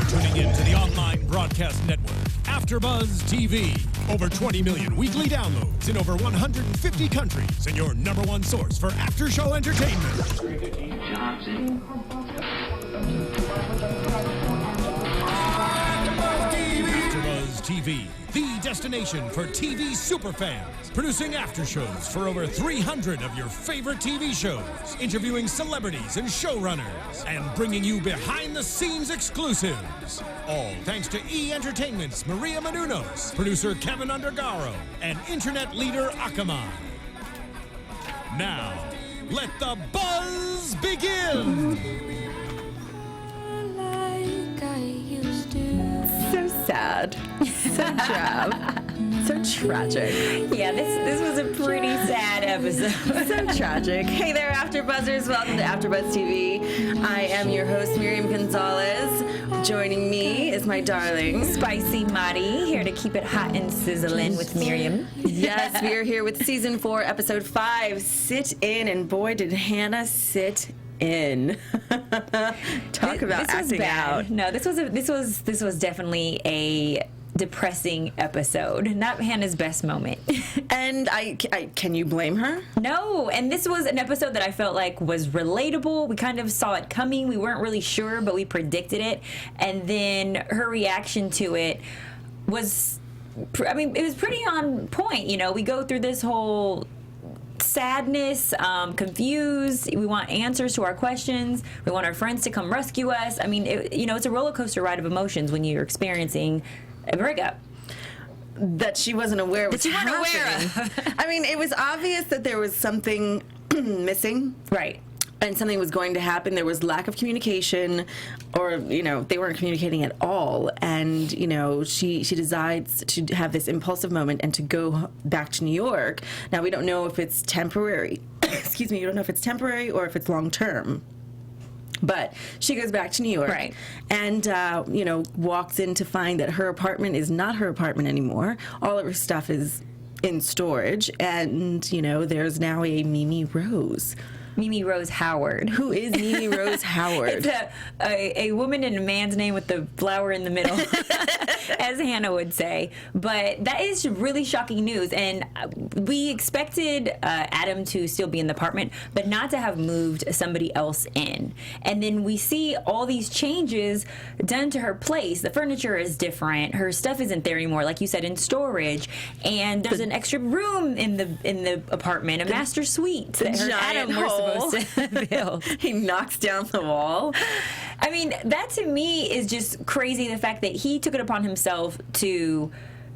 tuning in to the online broadcast network, AFTERBUZZ TV. Over 20 million weekly downloads in over 150 countries, and your #1 source for after-show entertainment. AFTERBUZZ TV, the destination for TV superfans. Producing aftershows for over 300 of your favorite TV shows, interviewing celebrities and showrunners, and bringing you behind-the-scenes exclusives. All thanks to E! Entertainment's Miriam, producer Kevin Undergaro, and internet leader Akamai. Now, let the buzz begin! So sad. So drab. So tragic. Yeah, this was a pretty sad episode. So tragic. Hey there, AfterBuzzers. Welcome to AfterBuzz TV. I am your host, Miriam Gonzalez. Joining me is my darling, Spicy Mari, here to keep it hot and sizzling with Miriam. Yes, we are here with Season 4, Episode 5, Sit In, and boy, did Hannah sit in. Talk about acting out. No, this was definitely a depressing episode. Not Hannah's best moment. And I can you blame her? No, and this was an episode that I felt like was relatable. We kind of saw it coming. We weren't really sure, but we predicted it. And then her reaction to it was, it was pretty on point. You know, we go through this whole sadness, confused. We want answers to our questions. We want our friends to come rescue us. I mean, it's a roller coaster ride of emotions when you're experiencing a breakup that she wasn't aware was happening. I mean, it was obvious that there was something missing. Right. And something was going to happen. There was lack of communication, or, they weren't communicating at all. And, she decides to have this impulsive moment and to go back to New York. Now, we don't know if it's temporary. Excuse me. You don't know if it's temporary or if it's long term. But she goes back to New York, right, and, walks in to find that her apartment is not her apartment anymore. All of her stuff is in storage, and, there's now a Mimi Rose. Mimi Rose Howard. Who is Mimi Rose Howard? It's a woman and a man's name with the flower in the middle, as Hannah would say. But that is really shocking news. And we expected Adam to still be in the apartment, but not to have moved somebody else in. And then we see all these changes done to her place. The furniture is different. Her stuff isn't there anymore, like you said, in storage. And there's an extra room in the apartment, a master suite that her and Adam were supposed to build. He knocks down the wall. I mean, that to me is just crazy, the fact that he took it upon himself to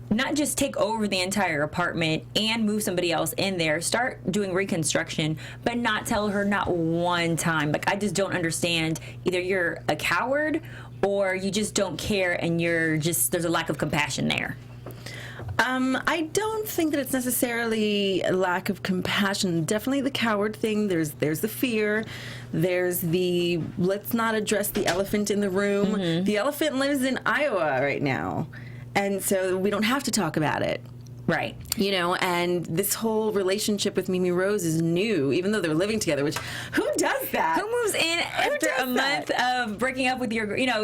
not just take over the entire apartment and move somebody else in there, start doing reconstruction, but not tell her not one time. Like, I just don't understand. Either you're a coward or you just don't care and there's a lack of compassion there. I don't think that it's necessarily a lack of compassion. Definitely the coward thing. There's the fear. There's the let's not address the elephant in the room. Mm-hmm. The elephant lives in Iowa right now, and so we don't have to talk about it. Right. And this whole relationship with Mimi Rose is new, even though they're living together, which, who does that? Who moves in after a month of breaking up with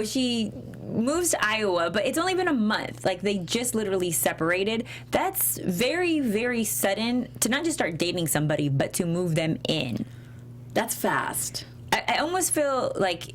she moves to Iowa, but it's only been a month. Like, they just literally separated. That's very, very sudden to not just start dating somebody, but to move them in. That's fast. I almost feel like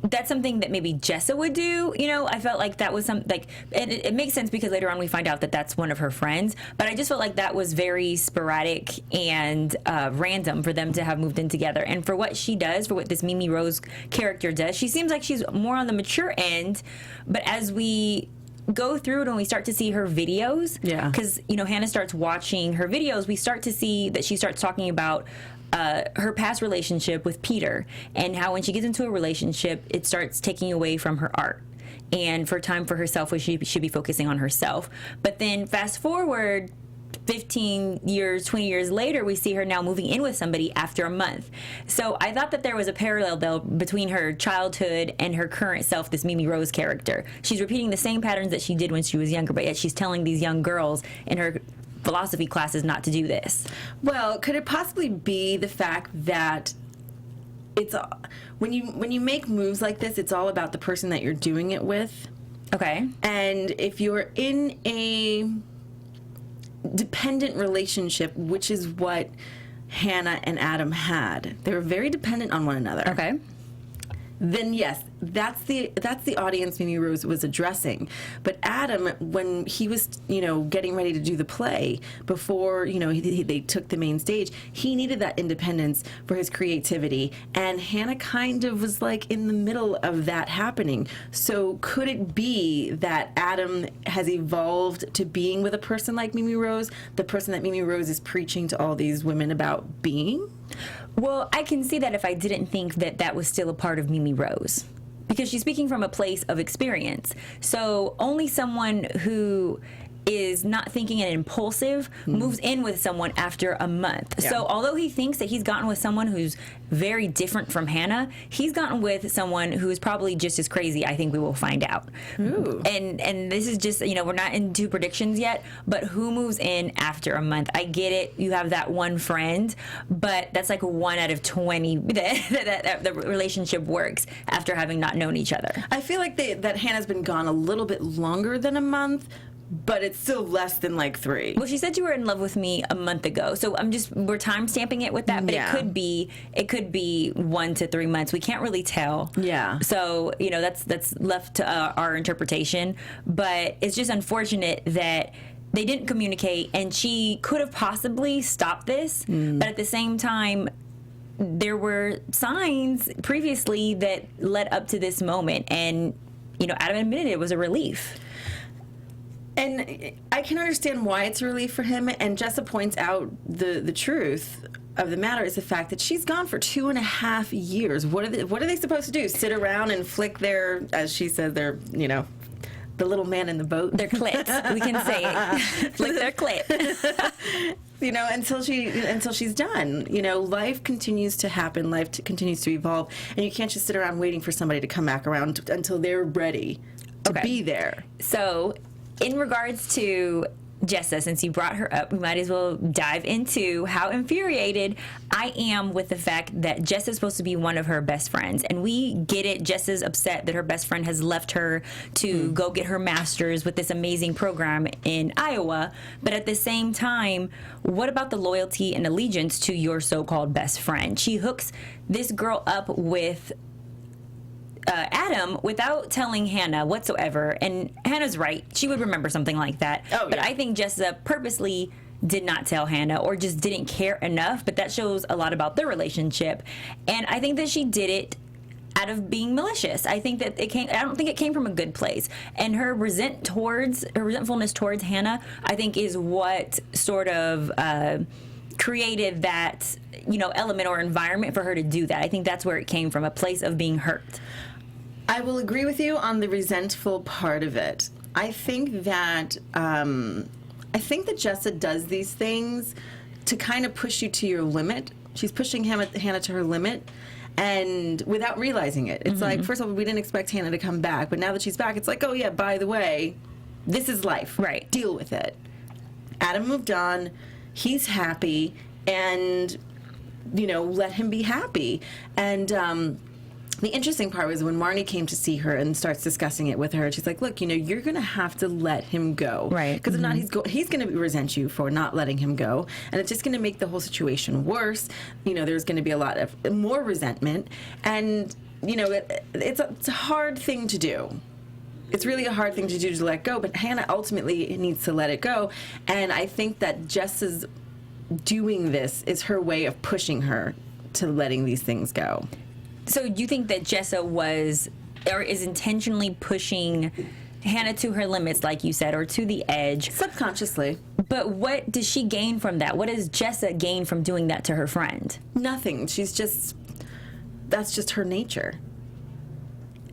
that's something that maybe Jessa would do. I felt like that was and it makes sense because later on we find out that that's one of her friends. But I just felt like that was very sporadic and random for them to have moved in together. And for what she does, for what this Mimi Rose character does, she seems like she's more on the mature end. But as we go through it and we start to see her videos, because Hannah starts watching her videos, we start to see that she starts talking about her past relationship with Peter, and how when she gets into a relationship, it starts taking away from her art. And for time for herself, where she should be focusing on herself. But then fast forward 15 years, 20 years later, we see her now moving in with somebody after a month. So I thought that there was a parallel, though, between her childhood and her current self, this Mimi Rose character. She's repeating the same patterns that she did when she was younger, but yet she's telling these young girls in her philosophy classes not to do this. Well, could it possibly be the fact that it's when you make moves like this, it's all about the person that you're doing it with. Okay. And if you're in a dependent relationship, which is what Hannah and Adam had, they were very dependent on one another. Okay. Then yes, that's the audience Mimi Rose was addressing. But Adam, when he was, getting ready to do the play, before, they took the main stage, he needed that independence for his creativity. And Hannah kind of was like in the middle of that happening. So could it be that Adam has evolved to being with a person like Mimi Rose, the person that Mimi Rose is preaching to all these women about being? Well, I can see that if I didn't think that was still a part of Mimi Rose. Because she's speaking from a place of experience. So only someone who is not thinking and impulsive moves in with someone after a month. Yeah. So although he thinks that he's gotten with someone who's very different from Hannah, he's gotten with someone who is probably just as crazy. I think we will find out. Ooh. And this is just, we're not into predictions yet, but who moves in after a month? I get it. You have that one friend, but that's like 1 out of 20 that the relationship works after having not known each other. I feel like that Hannah's been gone a little bit longer than a month, but it's still less than like 3. Well, she said you were in love with me a month ago, so we're time stamping it with that. But Yeah. it could be 1 to 3 months. We can't really tell. Yeah. So that's left to our interpretation. But it's just unfortunate that they didn't communicate, and she could have possibly stopped this. But at the same time, there were signs previously that led up to this moment, and Adam admitted it was a relief. And I can understand why it's a relief for him. And Jessa points out the truth of the matter is the fact that she's gone for 2.5 years. What are they supposed to do? Sit around and flick their, as she said, their, the little man in the boat? Their clits. We can say it. Flick their clit. Until she's done. Life continues to happen. Life continues to evolve. And you can't just sit around waiting for somebody to come back around until they're ready to be there. So, in regards to Jessa, since you brought her up, we might as well dive into how infuriated I am with the fact that Jessa's supposed to be one of her best friends. And we get it. Jessa's upset that her best friend has left her to go get her master's with this amazing program in Iowa. But at the same time, what about the loyalty and allegiance to your so-called best friend? She hooks this girl up with Adam without telling Hannah whatsoever, and Hannah's right, she would remember something like that. But I think Jessa purposely did not tell Hannah, or just didn't care enough, but that shows a lot about their relationship. And I think that she did it out of being malicious. I think that I don't think it came from a good place. And her resentfulness towards Hannah, I think, is what sort of created that element or environment for her to do that. I think that's where it came from, a place of being hurt. I will agree with you on the resentful part of it. I think that Jessa does these things to kind of push you to your limit. She's pushing Hannah to her limit, and without realizing it. It's like, first of all, we didn't expect Hannah to come back, but now that she's back, it's like, oh yeah, by the way, this is life. Right. Deal with it. Adam moved on. He's happy, and let him be happy. And the interesting part was when Marnie came to see her and starts discussing it with her. She's like, look, you're going to have to let him go. Right. Because if not, he's going to resent you for not letting him go. And it's just going to make the whole situation worse. There's going to be a lot of more resentment. And, it's a hard thing to do. It's really a hard thing to do, to let go. But Hannah ultimately needs to let it go. And I think that Jessa's doing this is her way of pushing her to letting these things go. So you think that Jessa is intentionally pushing Hannah to her limits, like you said, or to the edge? Subconsciously. But what does she gain from that? What does Jessa gain from doing that to her friend? Nothing. That's just her nature.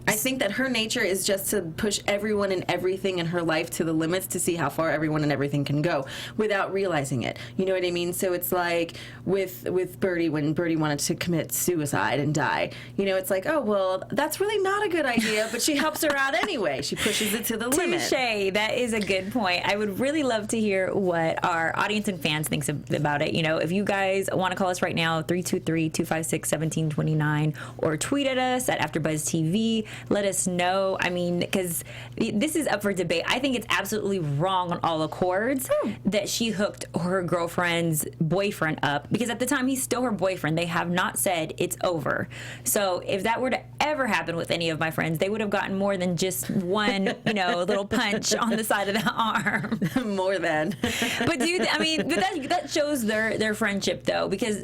I think that her nature is just to push everyone and everything in her life to the limits to see how far everyone and everything can go without realizing it. You know what I mean? So it's like with Birdie, when Birdie wanted to commit suicide and die, you know, it's like, oh, well, that's really not a good idea, but she helps her out anyway. She pushes it to the limit. Touché. That is a good point. I would really love to hear what our audience and fans thinks about it. You know, if you guys want to call us right now, 323-256-1729, or tweet at us at AFTERBUZZ TV. Let us know. I mean, because this is up for debate. I think it's absolutely wrong on all accords that she hooked her girlfriend's boyfriend up, because at the time he's still her boyfriend. They have not said it's over. So if that were to ever happen with any of my friends, they would have gotten more than just one, you know, little punch on the side of the arm. More than. But that shows their friendship, though, because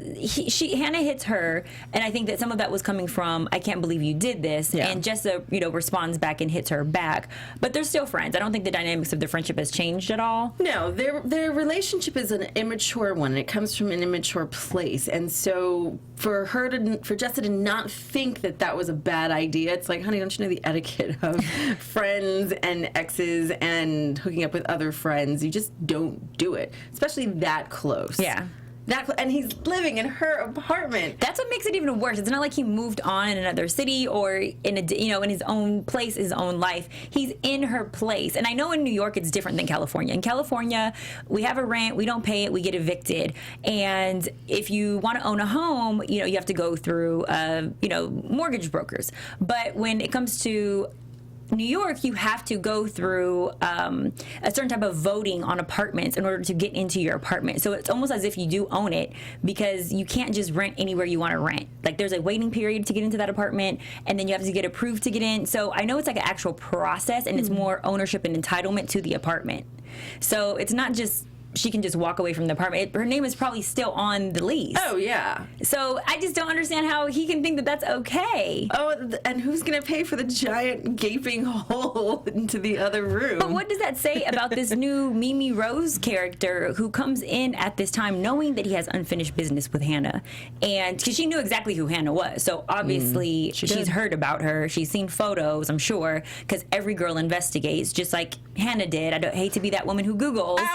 Hannah hits her, and I think that some of that was coming from, I can't believe you did this, and Jessa, you know, responds back and hits her back. But they're still friends. I don't think the dynamics of their friendship has changed at all. No, their relationship is an immature one. It comes from an immature place, and so for Jessa to not think that was a bad idea, it's like, honey, don't you know the etiquette of friends and exes and hooking up with other friends? You just don't do it, especially that close. Yeah. And he's living in her apartment. That's what makes it even worse. It's not like he moved on in another city or in his own place, his own life. He's in her place. And I know in New York it's different than California. In California, we have a rent, we don't pay it, we get evicted. And if you want to own a home, you know, you have to go through mortgage brokers. But when it comes to New York, you have to go through a certain type of voting on apartments in order to get into your apartment. So it's almost as if you do own it, because you can't just rent anywhere you want to rent. Like, there's a waiting period to get into that apartment, and then you have to get approved to get in. So I know it's like an actual process, and it's more ownership and entitlement to the apartment. So it's not just she can just walk away from the apartment. Her name is probably still on the lease. Oh, yeah. So I just don't understand how he can think that that's okay. Oh, and who's going to pay for the giant gaping hole into the other room? But what does that say about this new Mimi Rose character who comes in at this time knowing that he has unfinished business with Hannah? And because she knew exactly who Hannah was. So obviously she's heard about her. She's seen photos, I'm sure, because every girl investigates, just like Hannah did. I don't hate to be that woman who Googles.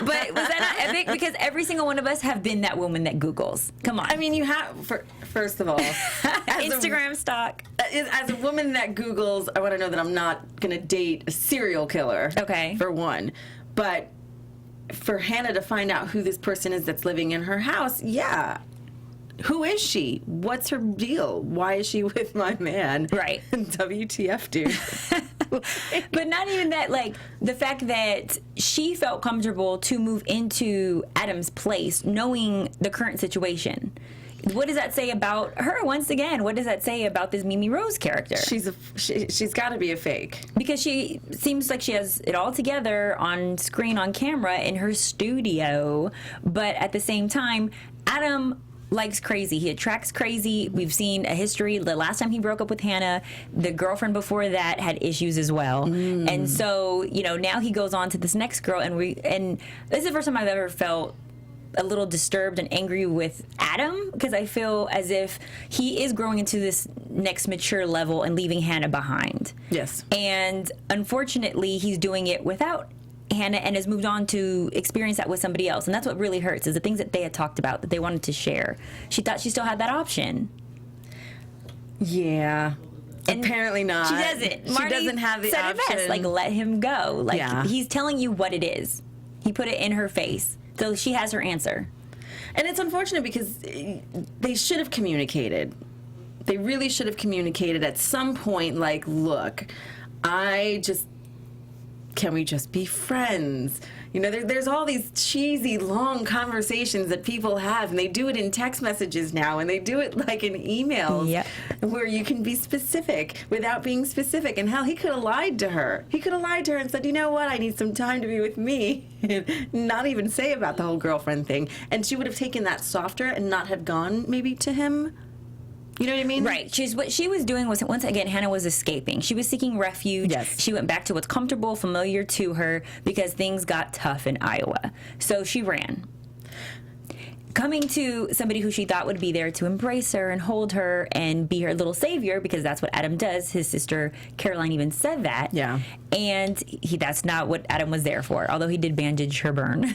But was that not epic? Because every single one of us have been that woman that Googles. Come on. I mean, you have, first of all, Instagram stock. As a woman that Googles, I want to know that I'm not going to date a serial killer. Okay. For one. But for Hannah to find out who this person is that's living in her house, yeah. Who is she? What's her deal? Why is she with my man? Right. WTF, dude. But not even that, like, the fact that she felt comfortable to move into Adam's place knowing the current situation. What does that say about her? Once again, what does that say about this Mimi Rose character? She's got to be a fake. Because she seems like she has it all together on screen, on camera, in her studio. But at the same time, Adam likes crazy. He attracts crazy. We've seen a history. The last time he broke up with Hannah, the girlfriend before that had issues as well. And so, you know, now he goes on to this next girl, and this is the first time I've ever felt a little disturbed and angry with Adam, because I feel as if he is growing into this next mature level and leaving Hannah behind. Yes. And unfortunately, he's doing it without Hannah and has moved on to experience that with somebody else. And that's what really hurts, is the things that they had talked about that they wanted to share. She thought she still had that option. Yeah. And apparently not. She doesn't. Marty she doesn't have the said option. It best, like, let him go. Like, he's telling you what it is. He put it in her face. So she has her answer. And it's unfortunate because they should have communicated. They really should have communicated at some point, like, look, can we just be friends? You know, there's all these cheesy, long conversations that people have, and they do it in text messages now, and they do it, like, in emails, where you can be specific without being specific. And hell, he could have lied to her. He could have lied to her and said, you know what, I need some time to be with me, and not even say about the whole girlfriend thing. And she would have taken that softer and not have gone, maybe, to him. You know what I mean? Right. What she was doing was, once again, Hannah was escaping. She was seeking refuge. Yes. She went back to what's comfortable, familiar to her, because things got tough in Iowa. So she ran. coming to somebody who she thought would be there to embrace her and hold her and be her little savior, because that's what Adam does. His sister Caroline even said that. Yeah. And that's not what Adam was there for, although he did bandage her burn.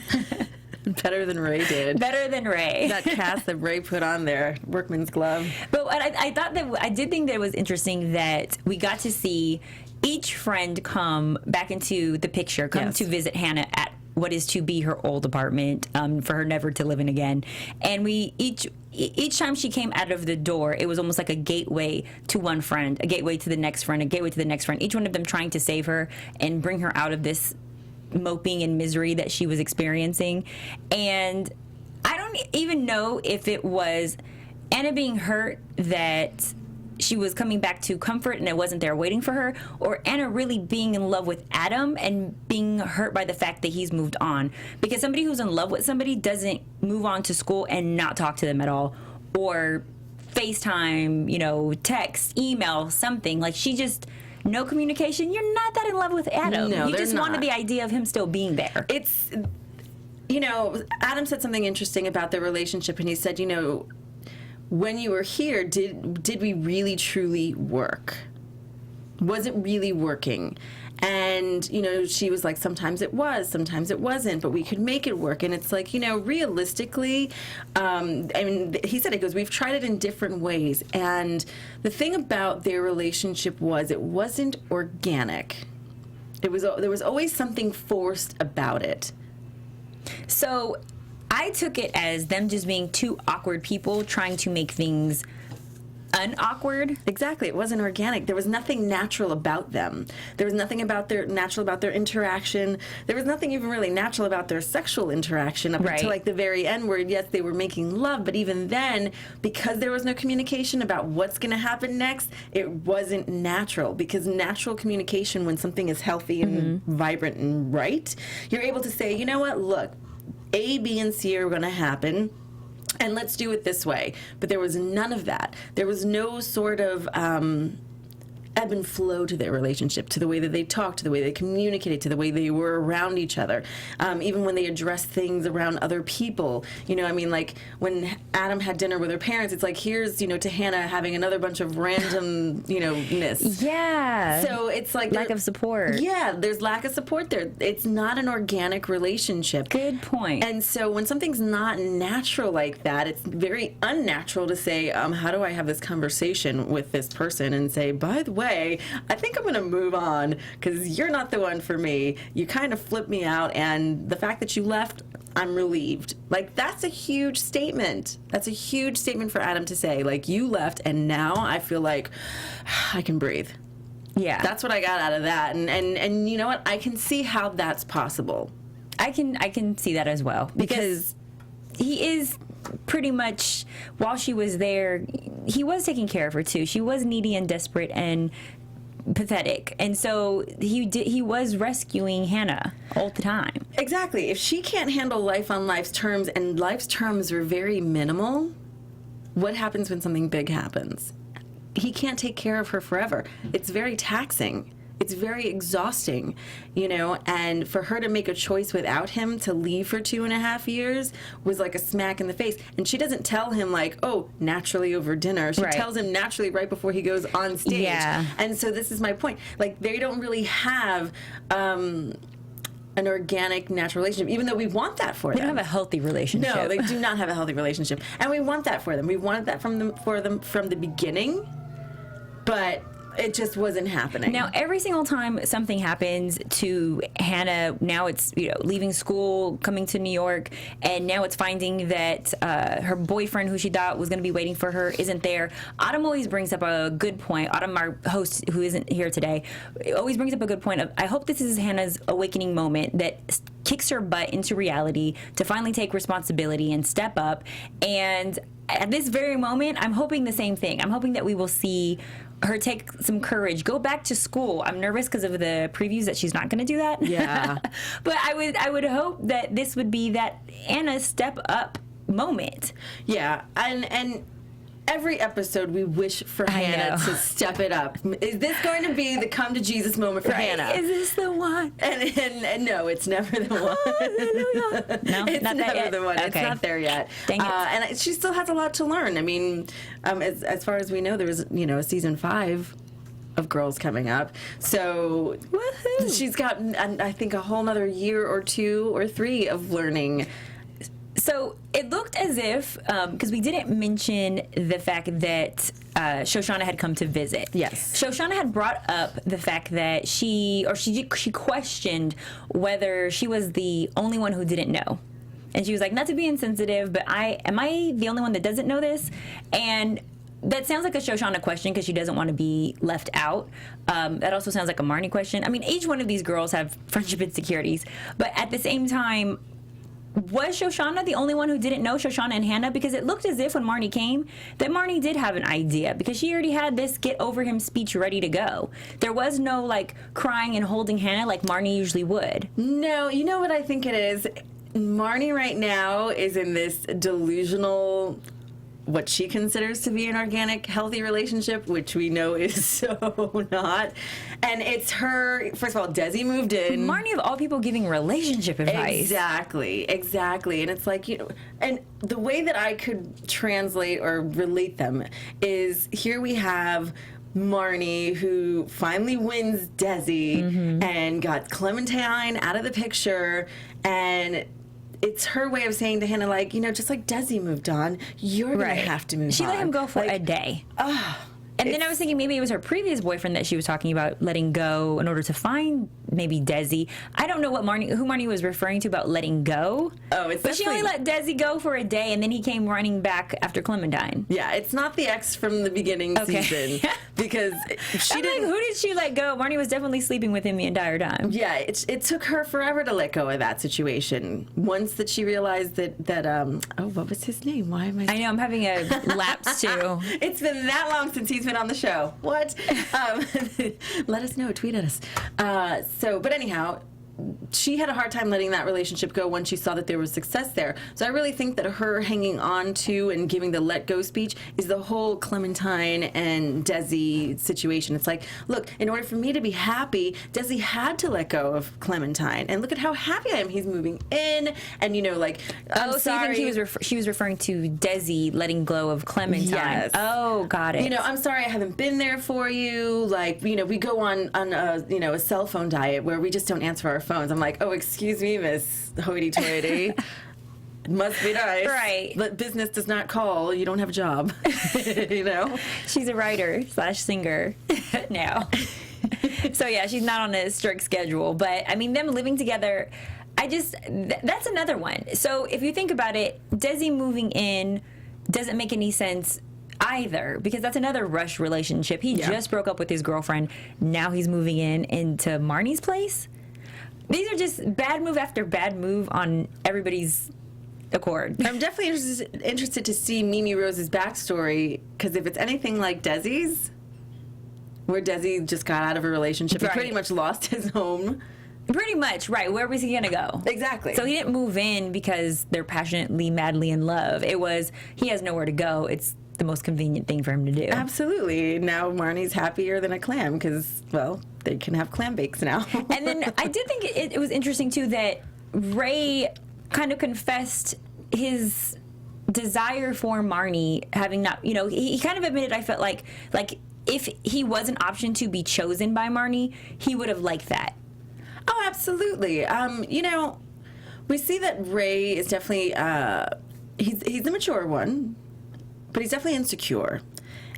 Better than Ray did. Better than Ray. That cast that Ray put on there, workman's glove. But I thought that I did think that it was interesting that we got to see each friend come back into the picture, come to visit Hannah at what is to be her old apartment, for her never to live in again. And we each time she came out of the door, it was almost like a gateway to one friend, a gateway to the next friend, a gateway to the next friend. Each one of them trying to save her and bring her out of this moping and misery that she was experiencing. And I don't even know if it was Anna being hurt that she was coming back to comfort and it wasn't there waiting for her, or Anna really being in love with Adam and being hurt by the fact that he's moved on. Because somebody who's in love with somebody doesn't move on to school and not talk to them at all, or FaceTime, text, email, something. Like, she just, no communication. You're not that in love with Adam. No, you just not. wanted the idea of him still being there. It's, Adam said something interesting about their relationship, and he said, when you were here, did we really truly work? Was it really working? And, she was like, sometimes it was, sometimes it wasn't, but we could make it work. And it's like, realistically, he said, it goes, we've tried it in different ways. And the thing about their relationship was it wasn't organic. There was always something forced about it. So I took it as them just being two awkward people trying to make things unawkward. Exactly. It wasn't organic. There was nothing natural about them. There was nothing natural about their interaction. There was nothing even really natural about their sexual interaction up until like the very end, where yes, they were making love, but even then, because there was no communication about what's going to happen next, it wasn't natural. Because natural communication, when something is healthy and vibrant and right, you're able to say, you know what, look, A, B, and C are going to happen, and let's do it this way. But there was none of that. There was no sort of ebb and flow to their relationship, to the way that they talked, to the way they communicated, to the way they were around each other. Even when they addressed things around other people, like when Adam had dinner with her parents, it's like, here's, to Hannah having another bunch of random, ness. Yeah. So it's like lack of support. Yeah, there's lack of support there. It's not an organic relationship. Good point. And so when something's not natural like that, it's very unnatural to say, how do I have this conversation with this person and say, by the way, I think I'm going to move on because you're not the one for me. You kind of flipped me out, and the fact that you left, I'm relieved. Like, that's a huge statement. That's a huge statement for Adam to say. Like, you left, and now I feel like I can breathe. Yeah. That's what I got out of that. And you know what? I can see how that's possible. I can see that as well. Because he is pretty much, while she was there, he was taking care of her too. She was needy and desperate and pathetic, and so he was rescuing Hannah all the time. Exactly. If she can't handle life on life's terms, and life's terms are very minimal, what happens when something big happens? He can't take care of her forever. It's very taxing. It's very exhausting, and for her to make a choice without him to leave for 2.5 years was like a smack in the face. And she doesn't tell him like, oh, naturally over dinner. She tells him naturally right before he goes on stage. Yeah. And so this is my point. Like, they don't really have an organic, natural relationship, even though we want that for them. They don't have a healthy relationship. No, they do not have a healthy relationship. And we want that for them. We wanted that for them from the beginning, but it just wasn't happening. Now, every single time something happens to Hannah, now it's, leaving school, coming to New York, and now it's finding that her boyfriend, who she thought was going to be waiting for her, isn't there. Autumn always brings up a good point. Autumn, our host, who isn't here today, always brings up a good point of, I hope this is Hannah's awakening moment that kicks her butt into reality to finally take responsibility and step up. And at this very moment, I'm hoping the same thing. I'm hoping that we will see her take some courage, go back to school. I'm nervous because of the previews that she's not going to do that. Yeah. But I would hope that this would be that Anna step up moment. Yeah, and every episode we wish for Hannah to step it up. Is this going to be the come to Jesus moment for Hannah? Is this the one? And no, it's never the one. No, it's not never that yet. the one. Okay. It's not there yet. Dang it. And she still has a lot to learn. I mean, as far as we know, there was a season 5 of Girls coming up. So she's got, I think, a whole nother year or 2 or 3 of learning. So it looked as if, because we didn't mention the fact that Shoshana had come to visit. Yes. Shoshana had brought up the fact that she questioned whether she was the only one who didn't know. And she was like, not to be insensitive, but am I the only one that doesn't know this? And that sounds like a Shoshana question because she doesn't want to be left out. That also sounds like a Marnie question. I mean, each one of these girls have friendship insecurities. But at the same time, was Shoshana the only one who didn't know, Shoshana and Hannah? Because it looked as if when Marnie came, that Marnie did have an idea because she already had this get over him speech ready to go. There was no like crying and holding Hannah like Marnie usually would. No, you know what I think it is? Marnie right now is in this delusional, what she considers to be an organic, healthy relationship, which we know is so not. And it's her, first of all, Desi moved in. Marnie of all people giving relationship advice. Exactly. And it's like, and the way that I could translate or relate them is here we have Marnie, who finally wins Desi and got Clementine out of the picture, and it's her way of saying to Hannah, like, just like Desi moved on, you're going to have to move on. She let him go for a day. And then I was thinking maybe it was her previous boyfriend that she was talking about letting go in order to find maybe Desi. I don't know who Marnie was referring to about letting go. Oh, it's but she only let Desi go for a day, and then he came running back after Clementine. Yeah, it's not the ex from the beginning season because she didn't. Like, who did she let go? Marnie was definitely sleeping with him the entire time. Yeah, it took her forever to let go of that situation. Once that she realized that what was his name? Why am I? I know I'm having a lapse too. It's been that long since he's been on the show. What? Let us know. Tweet at us. But anyhow, she had a hard time letting that relationship go when she saw that there was success there. So I really think that her hanging on to and giving the let go speech is the whole Clementine and Desi situation. It's like, look, in order for me to be happy, Desi had to let go of Clementine. And look at how happy I am. He's moving in. And, I'm sorry. So you think she was referring to Desi letting go of Clementine? Yes. Oh, got it. I'm sorry I haven't been there for you. Like, we go on a cell phone diet where we just don't answer our phones. I'm like, oh, excuse me, Miss Hoity-toity. It must be nice. Right. But business does not call. You don't have a job. She's a writer/singer now. So, yeah, she's not on a strict schedule. But, I mean, them living together, that's another one. So, if you think about it, Desi moving in doesn't make any sense either, because that's another rush relationship. He just broke up with his girlfriend. Now he's moving into Marnie's place. These are just bad move after bad move on everybody's accord. I'm definitely interested to see Mimi Rose's backstory, because if it's anything like Desi's, where Desi just got out of a relationship and pretty much lost his home. Pretty much, right. Where was he going to go? Exactly. So he didn't move in because they're passionately, madly in love. It was, he has nowhere to go. It's the most convenient thing for him to do. Absolutely. Now Marnie's happier than a clam because, well, they can have clam bakes now. And then I did think it was interesting, too, that Ray kind of confessed his desire for Marnie, having not, he kind of admitted, I felt like if he was an option to be chosen by Marnie, he would have liked that. Oh, absolutely. We see that Ray is definitely, he's the mature one, but he's definitely insecure.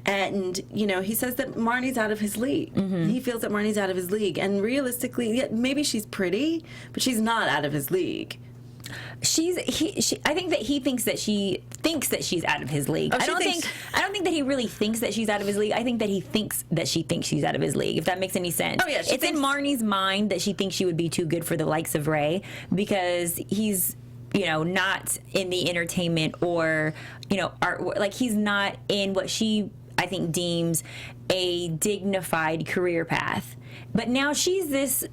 And, he says that Marnie's out of his league. Mm-hmm. He feels that Marnie's out of his league. And realistically, maybe she's pretty, but she's not out of his league. I think that he thinks that she thinks that she's out of his league. Oh, I don't think that he really thinks that she's out of his league. I think that he thinks that she thinks she's out of his league, if that makes any sense. Oh, yeah. It's in Marnie's mind that she thinks she would be too good for the likes of Ray because he's, not in the entertainment or, art. Like, he's not in what she, I think, deems a dignified career path. But now she's this,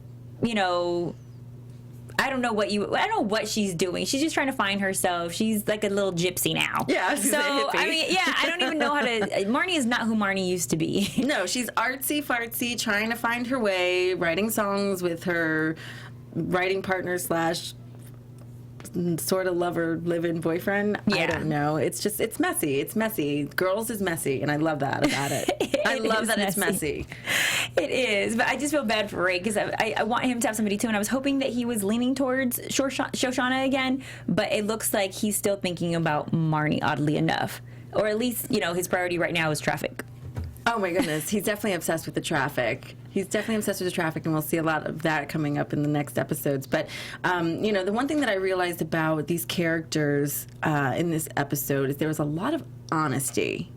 I don't know what she's doing. She's just trying to find herself. She's like a little gypsy now. Yeah, so I mean, yeah, I don't even know how to. Marnie is not who Marnie used to be. No, she's artsy fartsy, trying to find her way, writing songs with her writing partner / sort of lover, live-in boyfriend. Yeah. I don't know. It's messy. It's messy. Girls is messy, and I love that about it. I love that it's messy. It is, but I just feel bad for Ray because I want him to have somebody too, and I was hoping that he was leaning towards Shoshana again, but it looks like he's still thinking about Marnie, oddly enough. Or at least, his priority right now is traffic. Oh my goodness, he's definitely obsessed with the traffic. And we'll see a lot of that coming up in the next episodes. But, the one thing that I realized about these characters in this episode is there was a lot of honesty.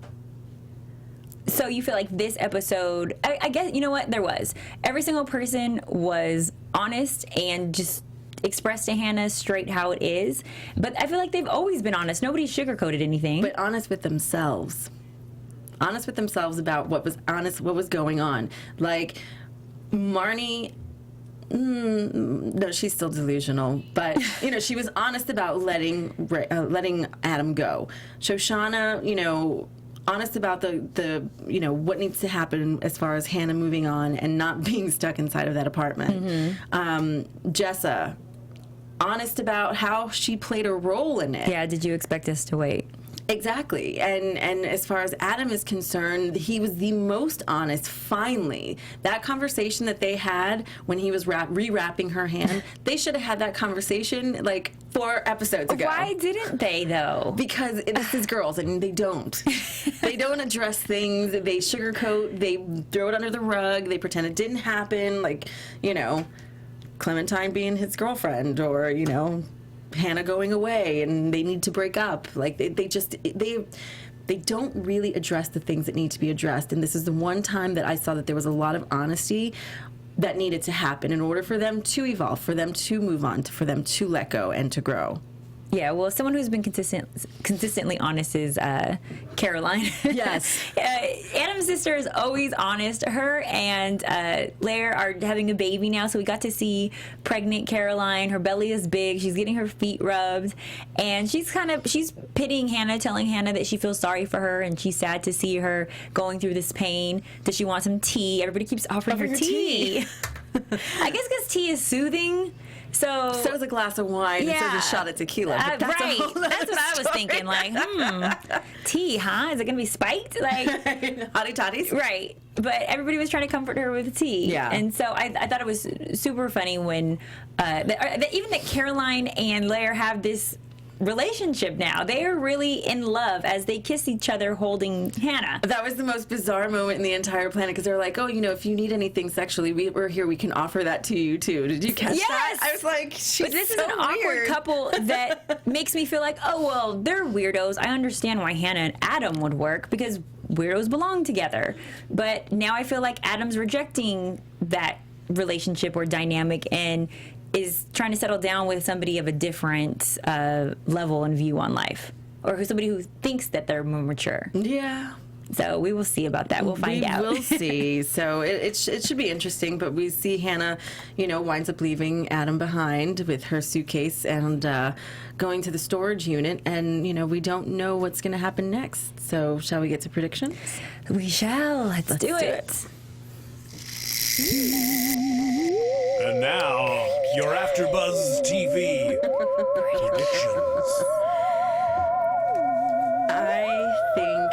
So you feel like this episode, I guess, you know what, there was. Every single person was honest and just expressed to Hannah straight how it is. But I feel like they've always been honest. Nobody sugarcoated anything. But honest with themselves. Honest with themselves about what was going on. Like, Marnie, no, she's still delusional, but, she was honest about letting Adam go. Shoshana, honest about the what needs to happen as far as Hannah moving on and not being stuck inside of that apartment. Jessa, honest about how she played a role in it. Yeah, did you expect us to wait? Exactly. And as far as Adam is concerned, he was the most honest, finally. That conversation that they had when he was rewrapping her hand, they should have had that conversation like 4 episodes ago. Why didn't they, though? Because this is girls, and they don't. They don't address things. They sugarcoat. They throw it under the rug. They pretend it didn't happen. Like, Clementine being his girlfriend, or, Hannah going away and they need to break up. Like, they don't really address the things that need to be addressed. And this is the one time that I saw that there was a lot of honesty that needed to happen in order for them to evolve, for them to move on, for them to let go and to grow. Yeah, well, someone who's been consistently honest is Caroline. Yes. Adam's sister is always honest. Her and Lair are having a baby now, so we got to see pregnant Caroline. Her belly is big. She's getting her feet rubbed. And she's pitying Hannah, telling Hannah that she feels sorry for her and she's sad to see her going through this pain. Does she want some tea? Everybody keeps offering her tea. I guess because tea is soothing. So is a glass of wine. Yeah. So is a shot of tequila. But that's right. That's what I was story. thinking. Like, tea, huh? Is it gonna be spiked? Like, hottie toddies. Right. But everybody was trying to comfort her with tea. Yeah. And so I thought it was super funny when even that Caroline and Lair have this relationship now. They are really in love as they kiss each other holding Hannah. That was the most bizarre moment in the entire planet, because they're like, oh, if you need anything sexually, we're here, we can offer that to you too. Did you catch that? I was like, but this is an awkward couple that makes me feel like, oh, well, they're weirdos. I understand why Hannah and Adam would work, because weirdos belong together. But now I feel like Adam's rejecting that relationship or dynamic and is trying to settle down with somebody of a different level and view on life, or somebody who thinks that they're more mature. Yeah. So we will see about that. We'll find out. We'll see. So it should be interesting. But we see Hannah, winds up leaving Adam behind with her suitcase and going to the storage unit. And, we don't know what's going to happen next. So shall we get to predictions? We shall. Let's do it. And now, your AFTERBUZZ TV predictions. I think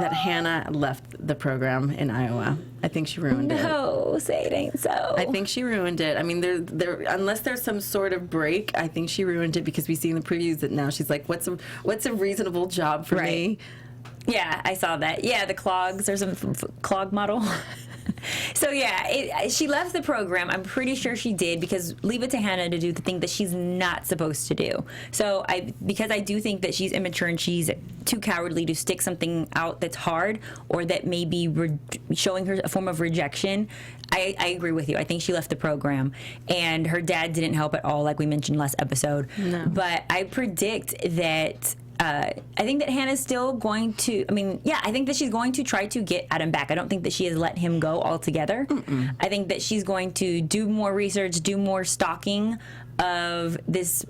that Hannah left the program in Iowa. I think she ruined it. No, say it ain't so. I think she ruined it. I mean, there unless there's some sort of break, I think she ruined it, because we see in the previews that now she's like, what's a reasonable job for me? Yeah, I saw that. Yeah, the clogs. There's a clog model. So yeah, she left the program. I'm pretty sure she did, because leave it to Hannah to do the thing that she's not supposed to do. So because I do think that she's immature and she's too cowardly to stick something out that's hard, or that may be showing her a form of rejection. I agree with you. I think she left the program, and her dad didn't help at all, like we mentioned last episode. No. But I predict that I think that Hannah's still going to, I think that she's going to try to get Adam back. I don't think that she has let him go altogether. I think that she's going to do more research, do more stalking of this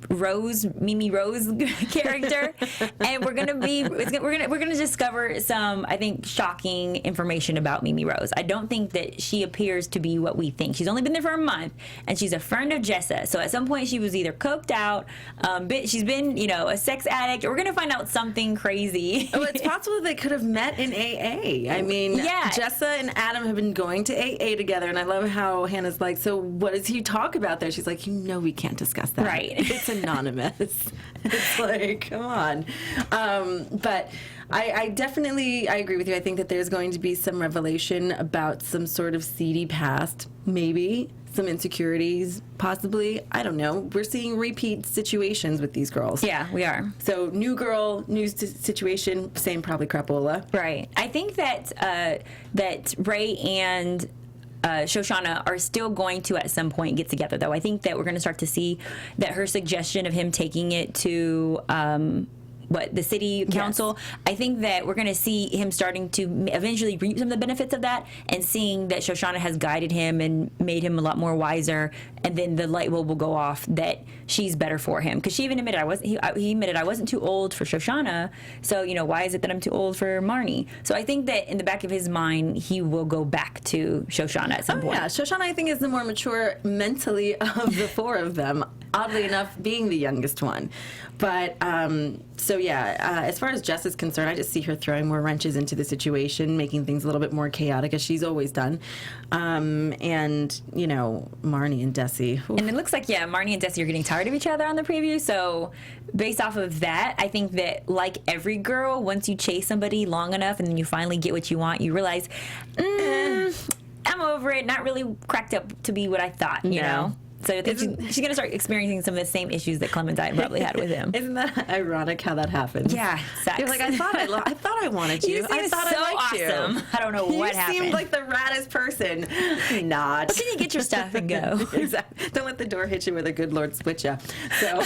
Mimi Rose character, and we're gonna discover some, I think, shocking information about Mimi Rose. I don't think that she appears to be what we think. She's only been there for a month, and she's a friend of Jessa. So at some point she was either coked out, she's been, a sex addict, or we're gonna find out something crazy. Oh, it's possible they could have met in AA. I mean, yeah. Jessa and Adam have been going to AA together, and I love how Hannah's like, so what does he talk about there? She's like, we can't discuss that. Right. It's anonymous. It's like, come on. But I definitely agree with you. I think that there's going to be some revelation about some sort of seedy past, maybe some insecurities, possibly. I don't know. We're seeing repeat situations with these girls. Yeah, we are. So new girl, new situation, same probably crapola. Right. I think that that Ray and Shoshana are still going to at some point get together, though. I think that we're going to start to see that her suggestion of him taking it to the city council, yes. I think that we're going to see him starting to eventually reap some of the benefits of that, and seeing that Shoshana has guided him and made him a lot more wiser, and then the light bulb will go off that she's better for him, because she even admitted he admitted I wasn't too old for Shoshana, so why is it that I'm too old for Marnie? So I think that in the back of his mind he will go back to Shoshana at some point. Yeah, Shoshana I think is the more mature mentally of the four of them, oddly enough being the youngest one. But as far as Jess is concerned, I just see her throwing more wrenches into the situation, making things a little bit more chaotic, as she's always done. And Marnie and Desi. Oof. And it looks like, Marnie and Desi are getting tired of each other on the preview. So based off of that, I think that, like every girl, once you chase somebody long enough and then you finally get what you want, you realize, I'm over it. Not really cracked up to be what I thought, you know? So I think she's going to start experiencing some of the same issues that Clementine probably had with him. Isn't that ironic how that happens? Yeah, sex. You're like, I thought I wanted you. I thought so I liked awesome. you. I don't know what happened. You seemed like the raddest person. Not. Well, can you get your stuff and go? Exactly. Don't let the door hit you where the good Lord split you. So,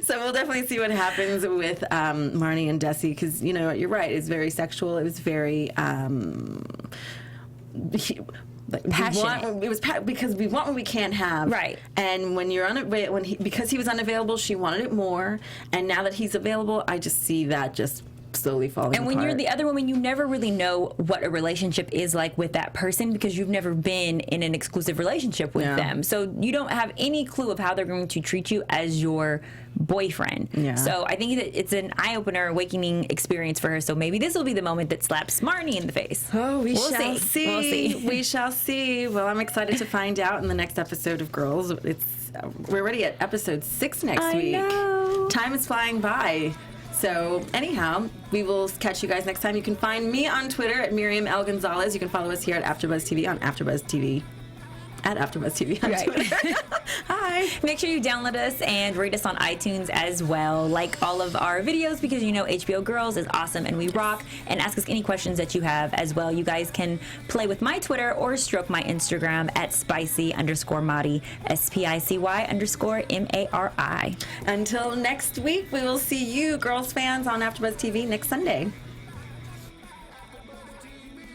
so we'll definitely see what happens with Marnie and Desi, because you're right. It's very sexual. It was very. Passionate. It was because we want what we can't have. Right. And when you're because he was unavailable, she wanted it more. And now that he's available, I just see that just slowly falling apart. And when you're the other woman, you never really know what a relationship is like with that person, because you've never been in an exclusive relationship with them. So you don't have any clue of how they're going to treat you as your boyfriend. Yeah. So I think that it's an eye-opener, awakening experience for her. So maybe this will be the moment that slaps Marnie in the face. Oh, we'll shall see. We'll see. We shall see. Well, I'm excited to find out in the next episode of Girls. We're already at episode 6 next week. I know. Time is flying by. So anyhow, we will catch you guys next time. You can find me on Twitter at Miriam L. Gonzalez. You can follow us here at AfterBuzz TV on AfterBuzz TV. At AfterBuzz TV on Twitter. Hi. Make sure you download us and rate us on iTunes as well. Like all of our videos, because HBO Girls is awesome and we rock. And ask us any questions that you have as well. You guys can play with my Twitter or stroke my Instagram at spicy_Mari, SPICY_MARI. Until next week, we will see you, Girls fans, on AfterBuzz TV next Sunday.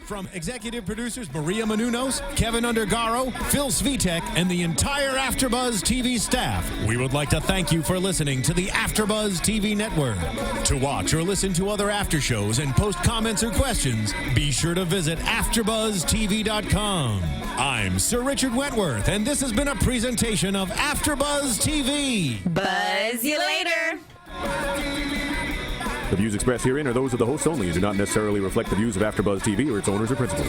From executive producers Maria Menounos, Kevin Undergaro, Phil Svitek, and the entire AfterBuzz TV staff, we would like to thank you for listening to the AfterBuzz TV network. To watch or listen to other after shows and post comments or questions, be sure to visit AfterBuzzTV.com. I'm Sir Richard Wentworth, and this has been a presentation of AfterBuzz TV. Buzz you later. The views expressed herein are those of the hosts only and do not necessarily reflect the views of AfterBuzz TV or its owners or principals.